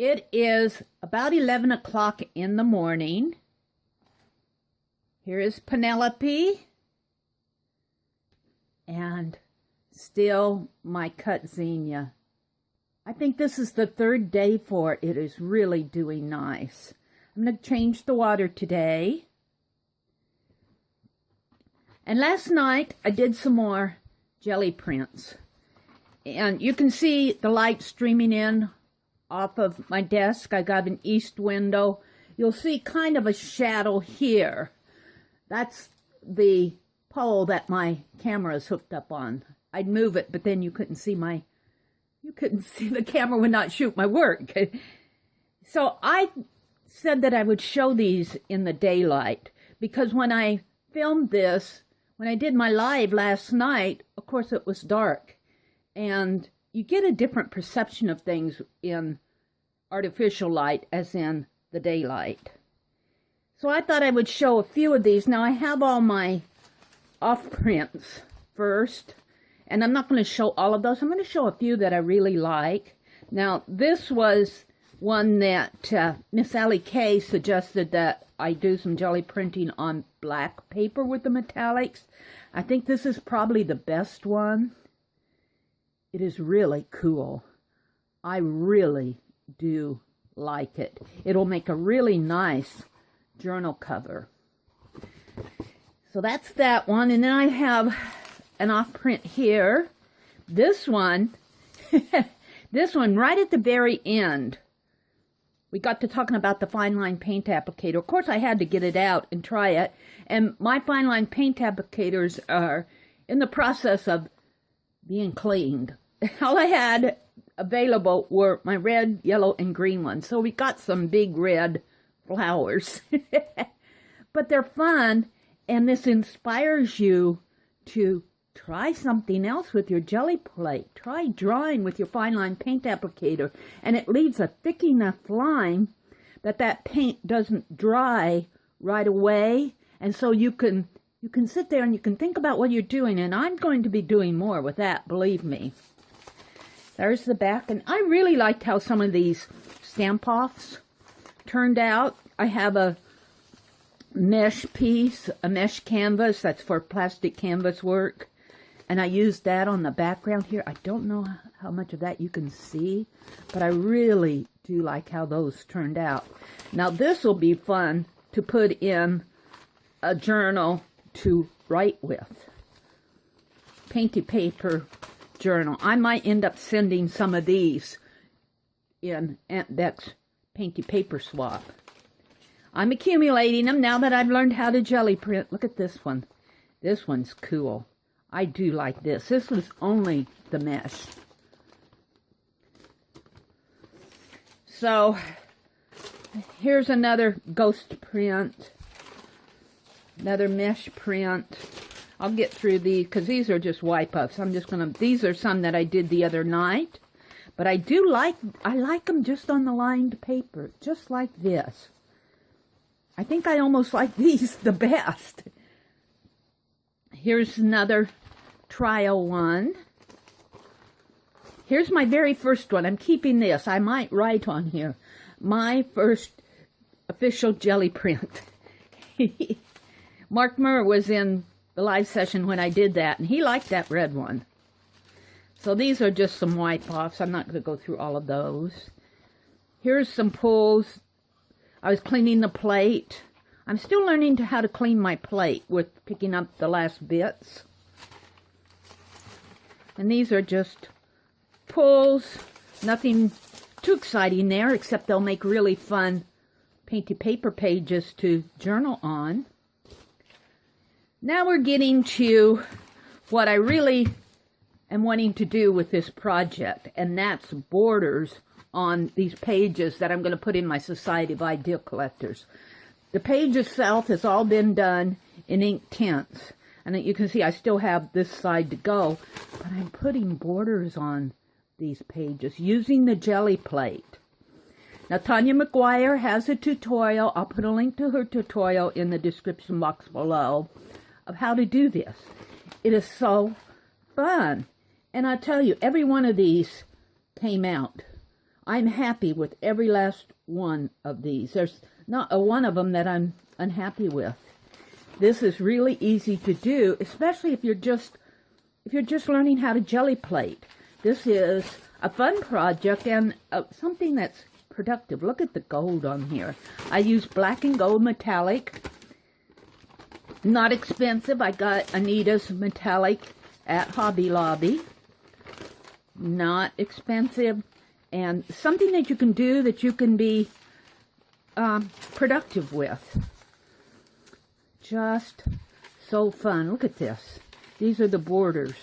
It is about 11 o'clock in the morning. Here is Penelope. And still my cut zinnia. I think this is the third day for it. It is really doing nice. I'm going to change the water today. And last night I did some more jelly prints. And you can see the light streaming in off of my desk. I got an east window. You'll see kind of a shadow here. That's the pole that my camera is hooked up on. I'd move it, but then you couldn't see the camera would not shoot my work. So I said that I would show these in the daylight, because when I filmed this, when I did my live last night, of course it was dark, and you get a different perception of things in artificial light as in the daylight. So I thought I would show a few of these. Now I have all my off prints first, and I'm not going to show all of those. I'm going to show a few that I really like. Now this was one that Miss Allie K suggested that I do some jelly printing on black paper with the metallics. I think this is probably the best one. It is really cool. I really do like it. It'll make a really nice journal cover. So that's that one. And then I have an off print here. This one, this one right at the very end. We got to talking about the fine line paint applicator. Of course, I had to get it out and try it. And my fine line paint applicators are in the process of being cleaned. All I had available were my red, yellow, and green ones. So we got some big red flowers. But they're fun, and this inspires you to try something else with your jelly plate. Try drawing with your fine line paint applicator, and it leaves a thick enough line that that paint doesn't dry right away, and so you can sit there and you can think about what you're doing, and I'm going to be doing more with that, believe me. There's the back, and I really liked how some of these stamp-offs turned out. I have a mesh piece, a mesh canvas that's for plastic canvas work, and I used that on the background here. I don't know how much of that you can see, but I really do like how those turned out. Now this will be fun to put in a journal to write with. Painty paper journal. I might end up sending some of these in Aunt Beck's painty paper swap. I'm accumulating them now that I've learned how to jelly print. Look at this one. This one's cool. I do like this. This was only the mesh. So here's another ghost print. Another mesh print. I'll get through these because these are just wipe-ups. These are some that I did the other night. But I like them just on the lined paper, just like this. I think I almost like these the best. Here's another trial one. Here's my very first one. I'm keeping this. I might write on here. My first official jelly print. Mark Murr was in the live session when I did that, and he liked that red one. So these are just some wipe-offs. I'm not going to go through all of those. Here's some pulls. I was cleaning the plate. I'm still learning how to clean my plate with picking up the last bits. And these are just pulls. Nothing too exciting there, except they'll make really fun painty paper pages to journal on. Now we're getting to what I really am wanting to do with this project, and that's borders on these pages that I'm going to put in my Society of Ideal Collectors. The page itself has all been done in ink tints, and you can see I still have this side to go, but I'm putting borders on these pages using the jelly plate. Now, Tanya McGuire has a tutorial. I'll put a link to her tutorial in the description box below of how to do this. It is so fun. And I tell you, every one of these came out. I'm happy with every last one of these. There's not a one of them that I'm unhappy with. This is really easy to do, especially if you're just learning how to jelly plate. This is a fun project and something that's productive. Look at the gold on here. I use black and gold metallic. Not expensive. I got Anita's metallic at Hobby Lobby. Not expensive. And something that you can do that you can be productive with. Just so fun. Look at this. These are the borders.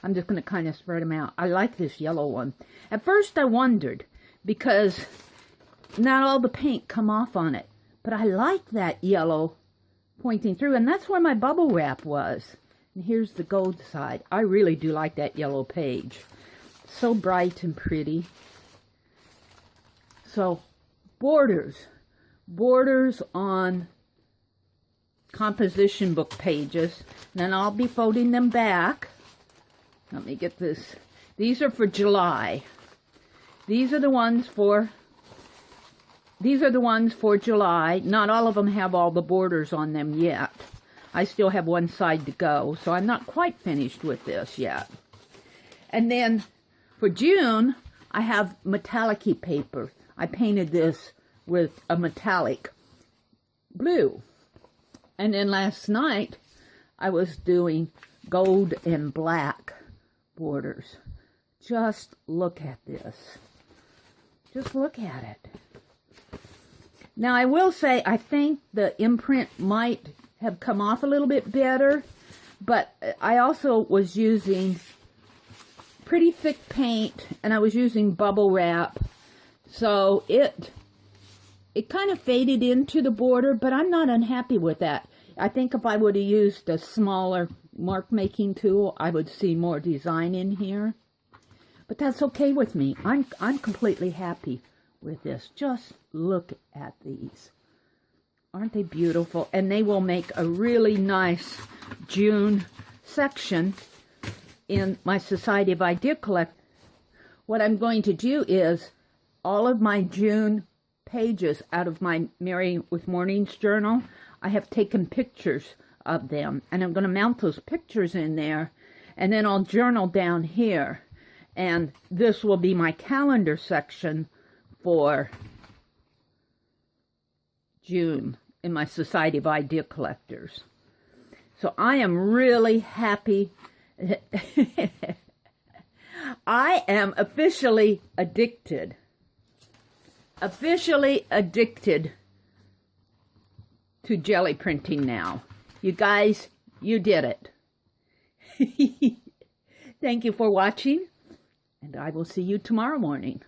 I'm just going to kind of spread them out. I like this yellow one. At first I wondered because not all the paint come off on it. But I like that yellow pointing through. And that's where my bubble wrap was. And here's the gold side. I really do like that yellow page. So bright and pretty. So, borders on composition book pages. Then I'll be folding them back. Let me get this. These are for July. These are the ones for July. Not all of them have all the borders on them yet. I still have one side to go, so I'm not quite finished with this yet. And then for June, I have metallic-y paper. I painted this with a metallic blue. And then last night, I was doing gold and black borders. Just look at this. Just look at it. Now, I will say, I think the imprint might have come off a little bit better, but I also was using pretty thick paint, and I was using bubble wrap. So it kind of faded into the border, but I'm not unhappy with that. I think if I would have used a smaller mark making tool, I would see more design in here. But that's okay with me. I'm completely happy with this. Just look at these. Aren't they beautiful? And they will make a really nice June section in my Society of Idea Collect. What I'm going to do is all of my June pages out of my Meri with Mornings journal, I have taken pictures of them, and I'm going to mount those pictures in there, and then I'll journal down here, and this will be my calendar section for June in my Society of Idea Collectors. So I am really happy. I am officially addicted to jelly printing now. You guys, you did it. Thank you for watching, and I will see you tomorrow morning.